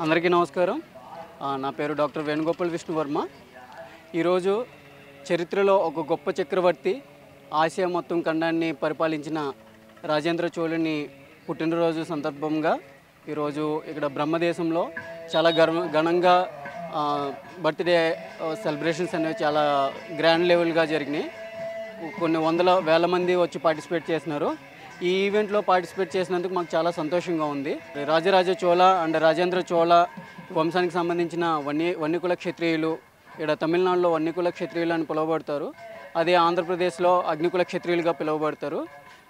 అందరికీ నమస్కారం. నా పేరు డాక్టర్ వేణుగోపాల్ విష్ణువర్మ. ఈరోజు చరిత్రలో ఒక గొప్ప చక్రవర్తి, ఆసియా మొత్తం ఖండాన్ని పరిపాలించిన రాజేంద్ర చోళుని పుట్టినరోజు సందర్భంగా ఈరోజు ఇక్కడ బ్రహ్మదేశంలో చాలా ఘనంగా బర్త్డే సెలబ్రేషన్స్ అనేవి చాలా గ్రాండ్ లెవెల్గా జరిగినాయి. కొన్ని వేల మంది వచ్చి పార్టిసిపేట్ చేసినారు. ఈ ఈవెంట్లో పార్టిసిపేట్ చేసినందుకు మాకు చాలా సంతోషంగా ఉంది. రాజరాజ చోళ అండ్ రాజేంద్ర చోళ వంశానికి సంబంధించిన వన్యకుల క్షత్రియులు, ఇక్కడ తమిళనాడులో వన్యకుల క్షత్రియులు అని పిలువబడతారు. అదే ఆంధ్రప్రదేశ్లో అగ్నికుల క్షత్రియులుగా పిలువబడతారు.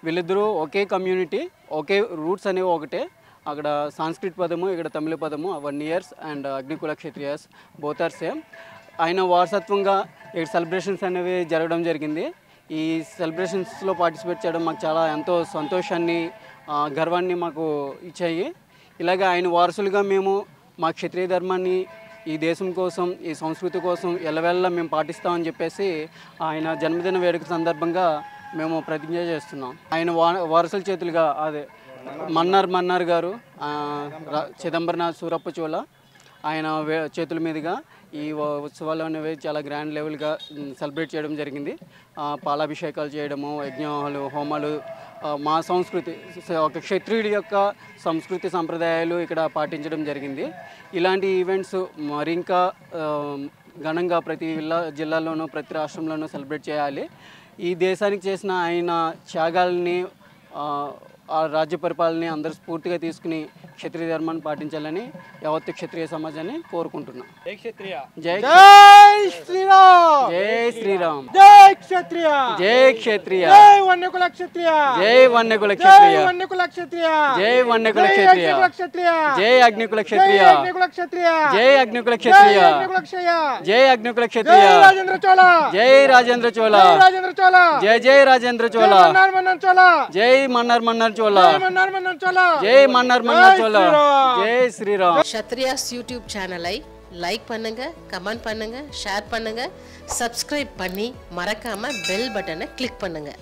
వీళ్ళిద్దరూ ఒకే కమ్యూనిటీ, ఒకే రూట్స్ అనేవి ఒకటే. అక్కడ సాంస్క్రిట్ పదము, ఇక్కడ తమిళ పదము. 1 years and Agnikula Kshatriyas both are same. ఆయన వారసత్వంగా ఈ సెలబ్రేషన్స్ అనేవి జరగడం జరిగింది. ఈ సెలబ్రేషన్స్లో పార్టిసిపేట్ చేయడం మాకు చాలా ఎంతో సంతోషాన్ని, గర్వాన్ని మాకు ఇచ్చాయి. ఇలాగే ఆయన వారసులుగా మేము మా క్షత్రియ ధర్మాన్ని ఈ దేశం కోసం, ఈ సంస్కృతి కోసం ఎల్లవేళలా మేము పాటిస్తామని చెప్పేసి ఆయన జన్మదిన వేడుక సందర్భంగా మేము ప్రతిజ్ఞ చేస్తున్నాం. ఆయన వారసుల చేతులుగా అదే మన్నార్ గారు, చిదంబరనాథ్ సూరప్ప చోళ ఆయన చేతుల మీదుగా ఈ ఉత్సవాలు అనేవి చాలా గ్రాండ్ లెవెల్గా సెలబ్రేట్ చేయడం జరిగింది. పాలాభిషేకాలు చేయడము, యజ్ఞాలు, హోమాలు, మా సంస్కృతి, ఒక క్షత్రియుడి యొక్క సంస్కృతి సంప్రదాయాలు ఇక్కడ పాటించడం జరిగింది. ఇలాంటి ఈవెంట్స్ మరింకా ఘనంగా ప్రతి జిల్లాలోనూ ప్రతి రాష్ట్రంలోనూ సెలబ్రేట్ చేయాలి. ఈ దేశానికి చేసిన ఆయన త్యాగాలని, ఆ రాజ్య పరిపాలనని అందరూ స్ఫూర్తిగా తీసుకుని క్షత్రియ ధర్మాన్ని పాటించాలని యావత్ క్షత్రియ సమాజాన్ని కోరుకుంటున్నాం. జై క్షత్రియ, జై శ్రీరామ్, జై శ్రీరామ్, జై క్షత్రియ, జై క్షత్రియ, జై వన్యకుల క్షత్రియ, జై వన్యకుల క్షత్రియ, జై వన్యకుల క్షత్రియ, జై వన్యకుల క్షత్రియ, జై అగ్నికుల క్షత్రియ, జై అగ్నికుల క్షత్రియ, జై అగ్నికుల క్షత్రియ, జై రాజేంద్ర చోళ, జై రాజేంద్ర చోళ, జై జై రాజేంద్ర చోళ, జై మన్నార్ చోళ, జై మన్నార్ చోళ, జై శ్రీరామ్. க்ஷத்ரியாஸ் யூடியூப் சேனலை லைக் பண்ணுங்க, கமெண்ட் பண்ணுங்க, ஷேர் பண்ணுங்க, சப்ஸ்கிரைப் பண்ணி மறக்காம பெல் பட்டனை கிளிக் பண்ணுங்க.